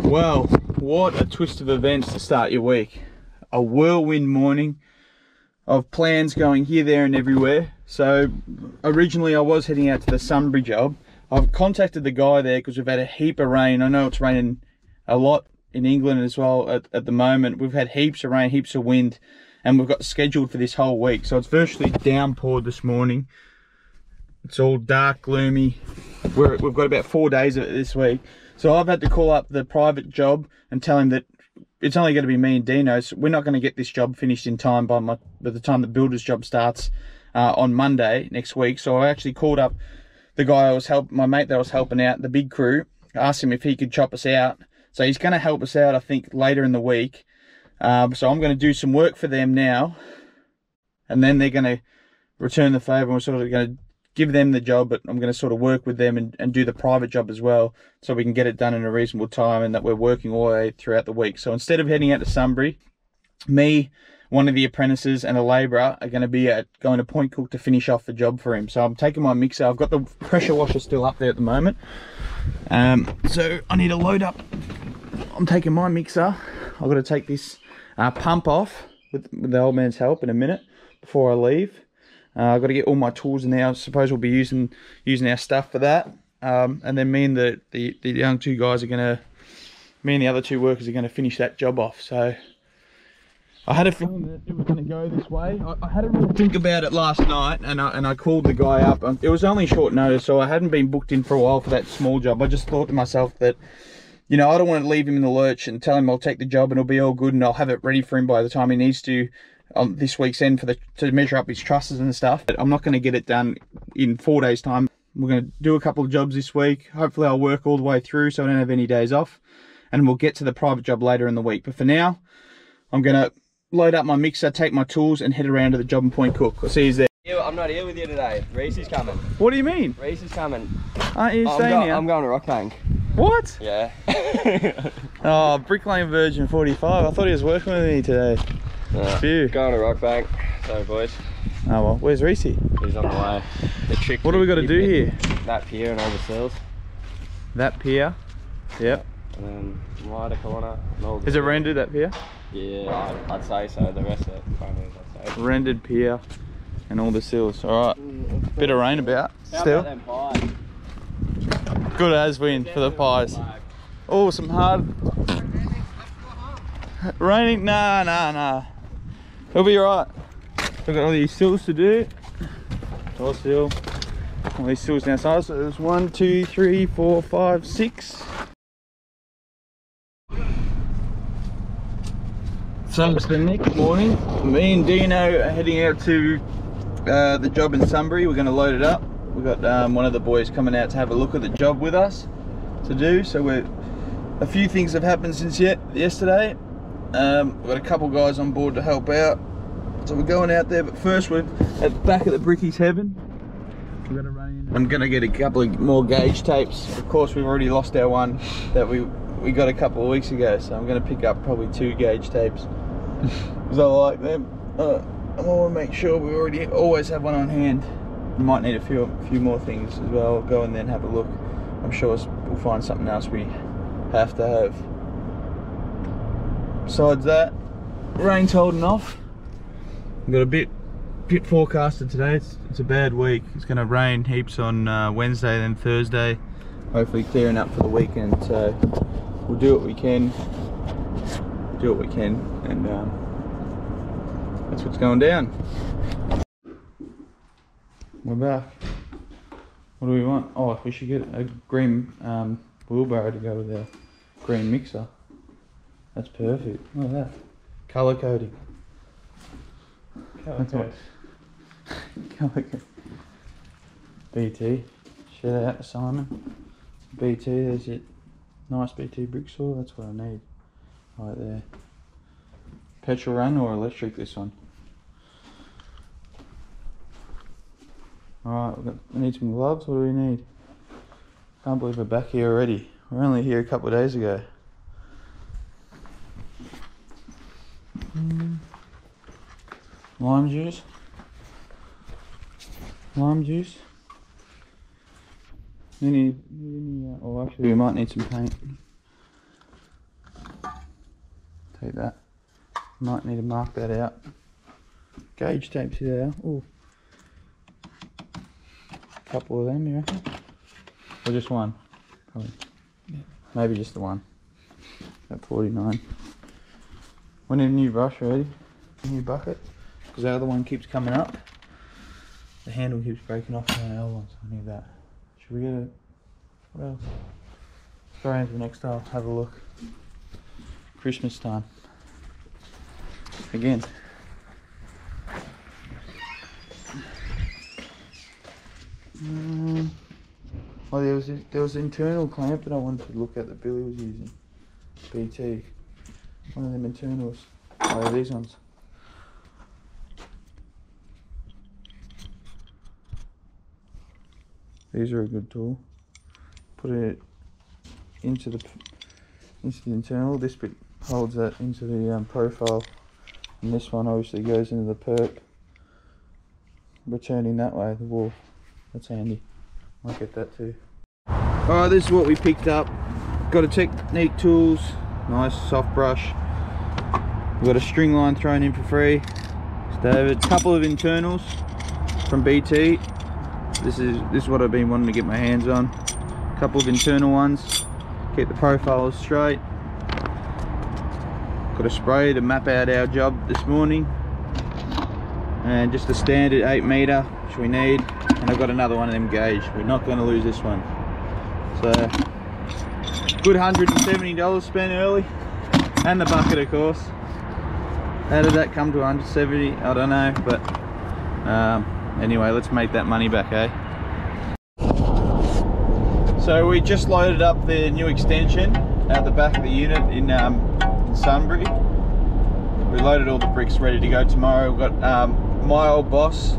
Well, what a twist of events to start your week. A whirlwind morning of plans going here, there and everywhere. So originally I was heading out to the Sunbury job. I've contacted the guy there because we've had a heap of rain. I know it's raining a lot in England as well at the moment. We've had heaps of rain, heaps of wind, and we've got scheduled for this whole week. So it's virtually downpoured this morning. It's all dark, gloomy. We've got about 4 days of it this week. So I've had to call up the private job and tell him that it's only going to be me and Dino. So we're not going to get this job finished in time by the time the builder's job starts on Monday next week. So I actually called up the guy my mate that I was helping out, the big crew, asked him if he could chop us out. So he's going to help us out, I think, later in the week. So I'm going to do some work for them now, and then they're going to return the favour, and we're sort of going to give them the job, but I'm going to sort of work with them and do the private job as well, so we can get it done in a reasonable time and that we're working all the way throughout the week. So instead of heading out to Sunbury, me, one of the apprentices and a labourer are going to be going to Point Cook to finish off the job for him. So I'm taking my mixer. I've got the pressure washer still up there at the moment. So I need to load up. I'm taking my mixer. I've got to take this pump off with the old man's help in a minute before I leave. I've got to get all my tools in there. I suppose we'll be using our stuff for that. And then me and the young two guys are me and the other two workers are going to finish that job off. So I had a feeling that it was going to go this way. I had a real think about it last night, and I called the guy up. It was only short notice, so I hadn't been booked in for a while for that small job. I just thought to myself that, you know, I don't want to leave him in the lurch and tell him I'll take the job and it'll be all good and I'll have it ready for him by the time he needs to this week's end to measure up his trusses and stuff. But I'm not going to get it done in 4 days' time. We're going to do a couple of jobs this week. Hopefully I'll work all the way through so I don't have any days off, and we'll get to the private job later in the week. But for now, I'm going to load up my mixer, take my tools and head around to the job in Point Cook. I'll see you there. I'm not here with you today. Reese is coming. What do you mean? Reese is coming. Aren't you staying here? I'm going to Rockbank. What? Yeah. Oh, Bricklaying Virgin 45. I thought he was working with me today. Phew. Going to Rockbank. Sorry, boys. Oh well, where's Reese? He's on the way. The trick. What do we got to do here? That pier and all the sills. That pier? Yep. And then wider corner. Is it rendered, that pier? Yeah, I'd say so. The rest of it, I'd say. Rendered pier and all the sills. Alright. Bit of rain about. Still. How about them pies? Good as wind for the pies. Oh, some hard. Raining? Nah. It'll be alright. We've got all these sills to do. All sill. All these sills now. So there's 1, 2, 3, 4, 5, 6. So it's the next morning. Me and Dino are heading out to the job in Sunbury. We're going to load it up. We've got one of the boys coming out to have a look at the job with us to do. So a few things have happened since yesterday. We've got a couple guys on board to help out. So we're going out there, but first we're at the back of the Brickies Heaven. We're going to run in. I'm going to get a couple of more gauge tapes. Of course, we've already lost our one that we got a couple of weeks ago. So I'm going to pick up probably 2 gauge tapes because I like them. I want to make sure we always have one on hand. We might need a few more things as well. I'll go in there and have a look. I'm sure we'll find something else we have to have. Besides that, rain's holding off. We've got a bit forecasted today. It's a bad week. It's going to rain heaps on Wednesday, then Thursday. Hopefully clearing up for the weekend. So we'll do what we can. And that's what's going down. We're back. What do we want? Oh, we should get a green wheelbarrow to go with our green mixer. That's perfect. Look at that. Colour coding. Colour code. BT. Shout out to Simon. BT, there's your nice BT brick saw. That's what I need. Right there. Petrol run or electric, this one? Alright, we need some gloves. What do we need? Can't believe we're back here already. We were only here a couple of days ago. Lime juice. Any oh, actually we might need some paint. Take that. Might need to mark that out. Gauge tapes here. Oh, a couple of them, you reckon? Or just one? Probably. Yeah. Maybe just the one. At 49. We need a new brush, ready? A new bucket. Because the other one keeps coming up. The handle keeps breaking off on the other one, so I need that. Should we get it? What else? Let's go around to the next aisle, have a look. Christmas time. Again. Oh, there was an internal clamp that I wanted to look at that Billy was using. BT. One of them internals. Oh, these ones. These are a good tool. Put it into the internal. This bit holds that into the profile, and this one obviously goes into the perp. Returning that way, the wall. That's handy. Might get that too. Alright, this is what we picked up. Got a Technique Tools, nice soft brush. We've got a string line thrown in for free. David, couple of internals from BT. This is what I've been wanting to get my hands on. A couple of internal ones. Keep the profiles straight. Got a spray to map out our job this morning. And just a standard 8 metre, which we need. And I've got another one of them gauge. We're not going to lose this one. So, good $170 spent early. And the bucket, of course. How did that come to 170? I don't know, but anyway, let's make that money back, eh? So we just loaded up the new extension at the back of the unit in Sunbury. We loaded all the bricks ready to go tomorrow. We've got my old boss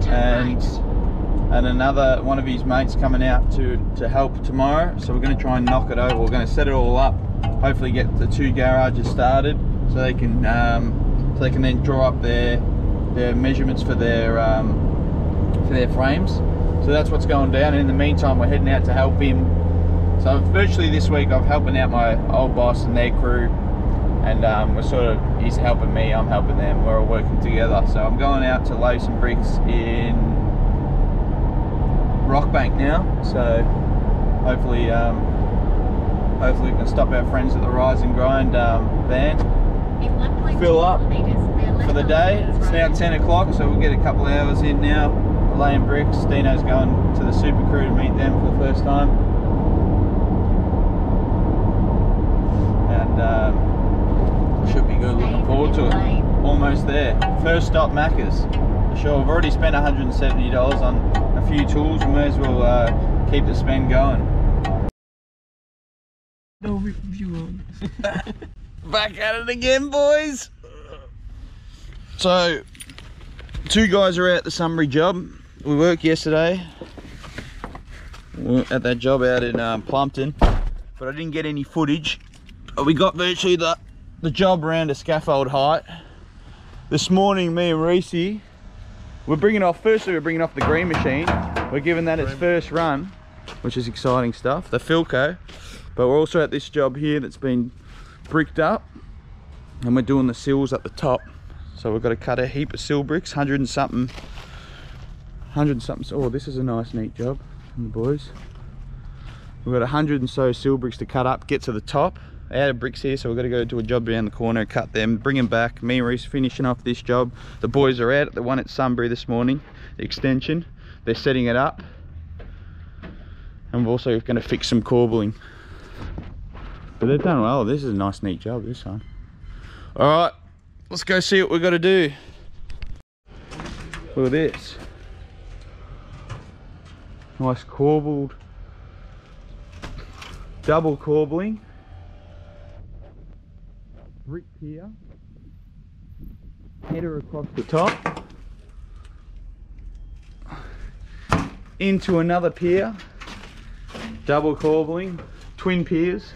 and another one of his mates coming out to help tomorrow. So we're going to try and knock it over. We're going to set it all up. Hopefully get the 2 garages started so they can then draw up their measurements for their frames. So that's what's going down. And in the meantime, we're heading out to help him. So virtually this week, I'm helping out my old boss and their crew. And he's helping me, I'm helping them. We're all working together. So I'm going out to lay some bricks in Rockbank now. So hopefully we can stop our friends at the Rise and Grind van, fill up for the day. It's now 10 o'clock, so we'll get a couple of hours in now laying bricks. Dino's going to the super crew to meet them for the first time. And should be good, looking forward to it. Almost there. First stop Macca's. For sure, I've already spent $170 on a few tools. We may as well keep the spend going. No review on. Back at it again, boys. So 2 guys are out the Sunbury job. We worked yesterday at that job out in Plumpton, but I didn't get any footage. We got virtually the job around to scaffold height. This morning, me and Reese, we're bringing off the green machine. We're giving that its first run, which is exciting stuff, the Philco. But we're also at this job here that's been bricked up, and we're doing the sills at the top. So we've got to cut a heap of sill bricks, 100 and something. Oh, this is a nice neat job from the boys. We've got 100 and so sill bricks to cut up, get to the top. Out of bricks here, so we've got to go to a job around the corner, cut them, bring them back. Me and Reese finishing off this job. The boys are out at the one at Sunbury this morning, the extension. They're setting it up. And we're also going to fix some corbelling. But they've done well. This is a nice neat job, this one. Alright, let's go see what we've got to do. Look at this. Nice corbelled, double corbelling. Brick pier. Header across the top. Into another pier. Double corbelling. Twin piers.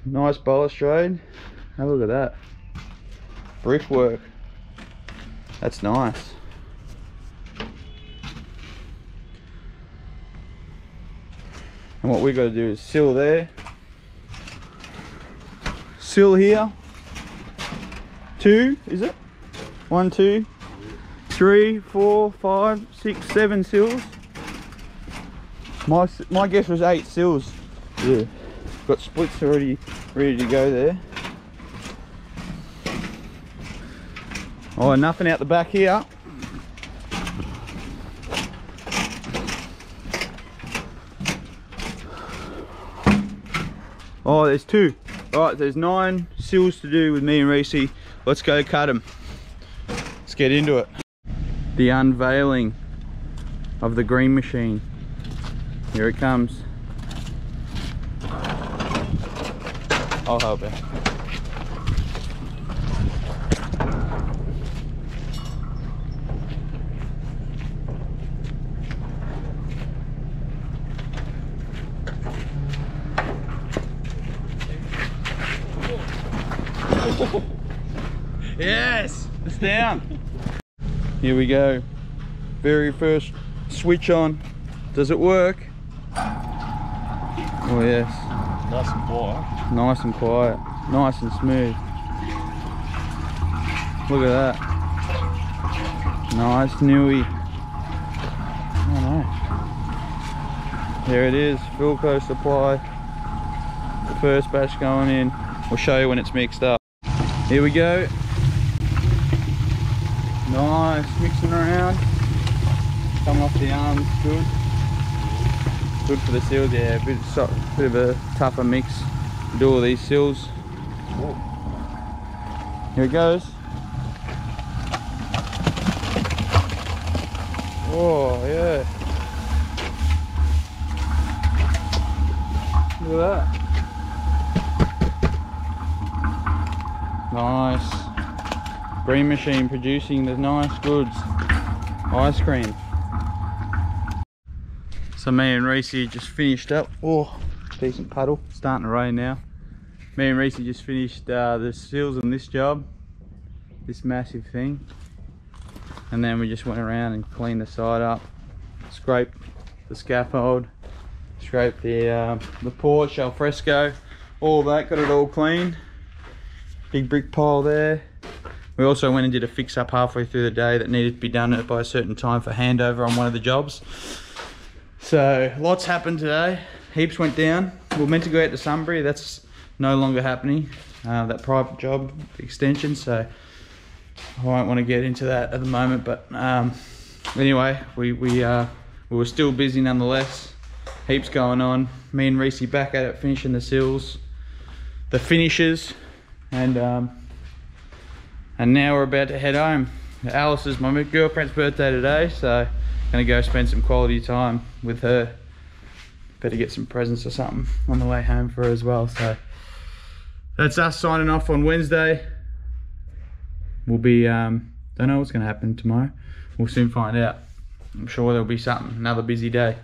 Nice balustrade. Have a look at that. Brickwork. That's nice. And what we've got to do is sill there. sill here. 2, is it? 1, 2, 3, 4, 5, 6, 7 sills. My guess was 8 sills. Yeah. Got splits already ready to go there. Oh, nothing out the back here. Oh, there's 2. Alright, there's 9 sills to do with me and Reese. Let's go cut them. Let's get into it. The unveiling of the green machine. Here it comes. I'll help you. Yes, it's down. Here we go. Very first switch on. Does it work? Oh yes. Nice and quiet. Nice and quiet. Nice and smooth. Look at that. Nice newy. Oh no. There it is. Philco supply. The first batch going in. We'll show you when it's mixed up. Here we go. Nice, mixing around. Coming off the arms, good. Good for the sills, yeah. Bit of a tougher mix to do all these sills. Here it goes. Oh yeah. Look at that. Nice. Green machine producing the nice goods. Ice cream. So me and Reese just finished up. Oh, decent puddle. Starting to rain now. Me and Reese just finished the seals on this job. This massive thing. And then we just went around and cleaned the side up. Scraped the scaffold. Scraped the porch, al fresco. All that, got it all clean. Big brick pile there. We also went and did a fix up halfway through the day that needed to be done by a certain time for handover on one of the jobs. So lots happened today. Heaps went down. We were meant to go out to Sunbury. That's no longer happening. That private job extension. So I won't want to get into that at the moment. But anyway, we were still busy nonetheless. Heaps going on. Me and Reese back at it, finishing the sills, the finishes, and now we're about to head home. Alice is my girlfriend's birthday today, so gonna go spend some quality time with her. Better get some presents or something on the way home for her as well. So that's us signing off on Wednesday. We'll be don't know what's gonna happen tomorrow. We'll soon find out. I'm sure there'll be something. Another busy day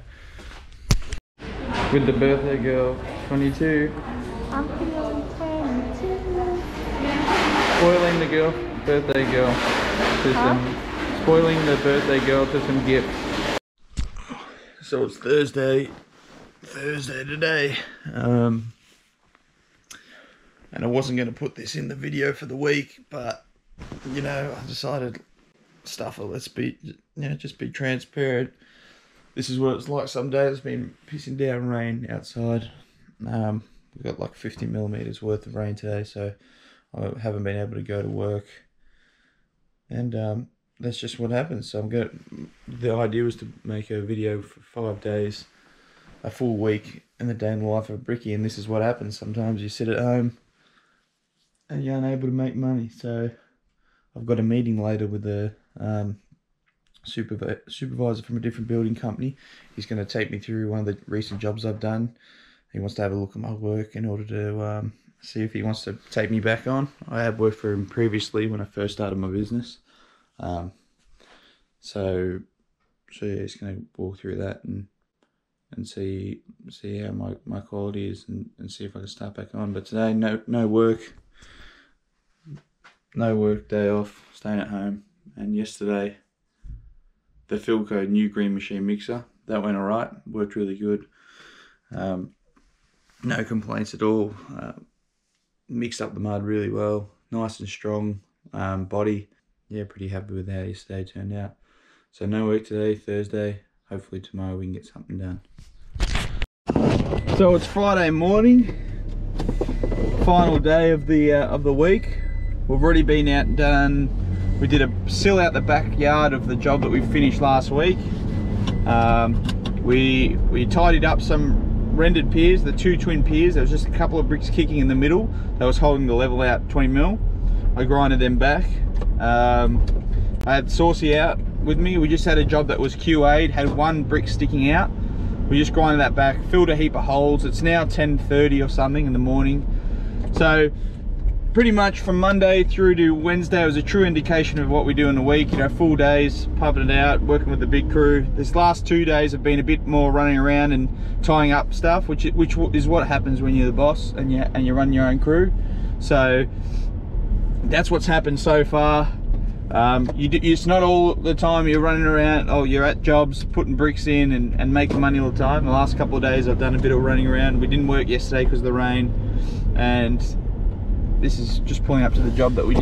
with the birthday girl, 22. I'm feeling 22. Spoiling the birthday girl to some, spoiling the birthday girl to some gifts. So it's Thursday today, and I wasn't going to put this in the video for the week, but you know, I decided stuff it. Let's be, just be transparent. This is what it's like some days. It's been pissing down rain outside. We've got like 50 millimeters worth of rain today, so I haven't been able to go to work, and that's just what happens. So the idea was to make a video for 5 days, a full week in the day in the life of a brickie, and this is what happens. Sometimes you sit at home and you're unable to make money. So I've got a meeting later with a supervisor from a different building company. He's going to take me through one of the recent jobs I've done. He wants to have a look at my work in order to see if he wants to take me back on. I had worked for him previously when I first started my business. So yeah, he's going to walk through that and see how my quality is, and see if I can start back on. But today, no work, day off, staying at home. And yesterday, the Philco new green machine mixer, that went alright, worked really good. No complaints at all. mixed up the mud really well, nice and strong body. Yeah, pretty happy with how yesterday turned out. So no work today, Thursday. Hopefully tomorrow we can get something done. So it's Friday morning, final day of the week. We've already been out and done. We did a sill out the backyard of the job that we finished last week. We tidied up some rendered piers, the 2 twin piers. There was just a couple of bricks kicking in the middle that was holding the level out 20 mil. I grinded them back. I had Saucy out with me. We just had a job that was QA'd, had 1 brick sticking out. We just grinded that back, filled a heap of holes. It's now 10:30 or something in the morning. So pretty much from Monday through to Wednesday was a true indication of what we do in the week. You know, full days, pumping it out, working with the big crew. This last 2 days have been a bit more running around and tying up stuff, which is what happens when you're the boss and you run your own crew. So that's what's happened so far. It's not all the time you're running around, you're at jobs putting bricks in and making money all the time. The last couple of days I've done a bit of running around. We didn't work yesterday because of the rain, and this is just pulling up to the job that we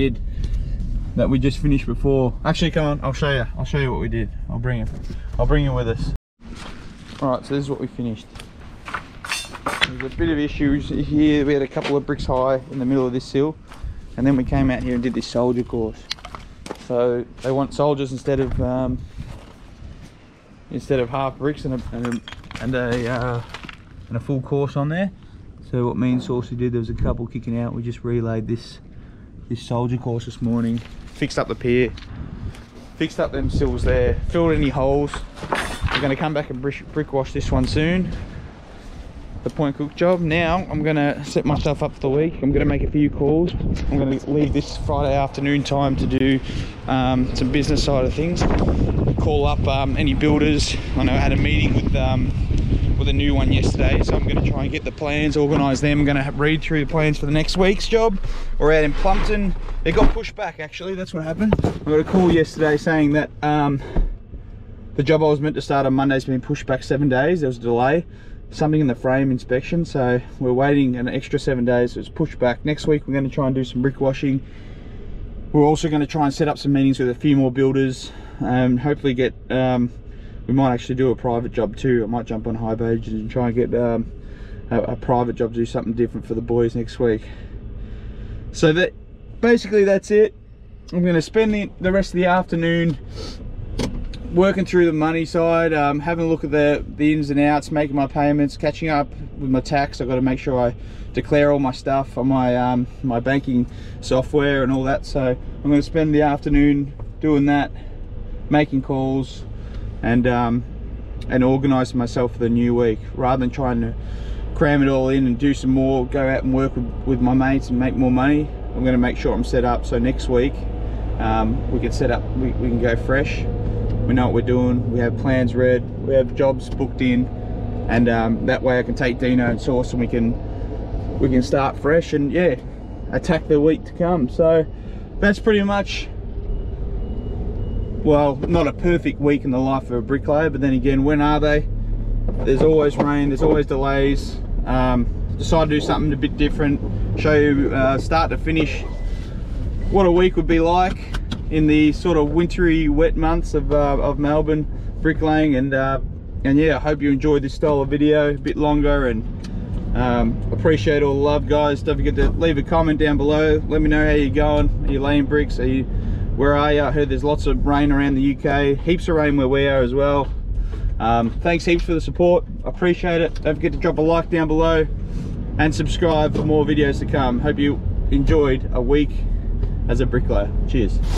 just finished before. Actually, come on, I'll show you what we did. I'll bring you with us. All right, so this is what we finished. There's a bit of issues here. We had a couple of bricks high in the middle of this sill, and then we came out here and did this soldier course. So they want soldiers instead of half bricks and a full course on there. So what me and Saucy did, there was a couple kicking out. We just relayed this soldier course this morning, fixed up the pier, fixed up them sills there, filled any holes. We're going to come back and brick wash this one soon, the point cook job. Now I'm going to set myself up for the week. I'm going to make a few calls. I'm going to leave this Friday afternoon time to do some business side of things, call up any builders. I know I had a meeting with a new one yesterday, so I'm going to try and get the plans, organise them. I'm going to read through the plans for the next week's job. We're out in Plumpton. It got pushed back, actually. That's what happened. I got a call yesterday saying that the job I was meant to start on Monday's been pushed back 7 days. There was a delay, something in the frame inspection, so we're waiting an extra 7 days. So it's pushed back. Next week we're going to try and do some brick washing. We're also going to try and set up some meetings with a few more builders and hopefully get we might actually do a private job too. I might jump on high pages and try and get a private job to do something different for the boys next week. So that basically that's it. I'm going to spend the rest of the afternoon working through the money side, having a look at the ins and outs, making my payments, catching up with my tax. I've got to make sure I declare all my stuff on my my banking software and all that. So I'm going to spend the afternoon doing that, making calls, and organising myself for the new week, rather than trying to cram it all in and do some more, go out and work with my mates and make more money. I'm going to make sure I'm set up so next week we can set up, we can go fresh. We know what we're doing, we have plans read, we have jobs booked in, and that way I can take Dino and Sauce and we can start fresh and yeah, attack the week to come. So that's pretty much, well, not a perfect week in the life of a bricklayer, but then again, when are they? There's always rain, there's always delays. Decide to do something a bit different, show you start to finish what a week would be like in the sort of wintry, wet months of Melbourne bricklaying. And yeah, I hope you enjoyed this style of video, a bit longer, and appreciate all the love, guys. Don't forget to leave a comment down below. Let me know how you're going. Are you laying bricks? Where are you? I heard there's lots of rain around the UK, heaps of rain where we are as well. Thanks heaps for the support, I appreciate it. Don't forget to drop a like down below and subscribe for more videos to come. Hope you enjoyed a week as a bricklayer. Cheers.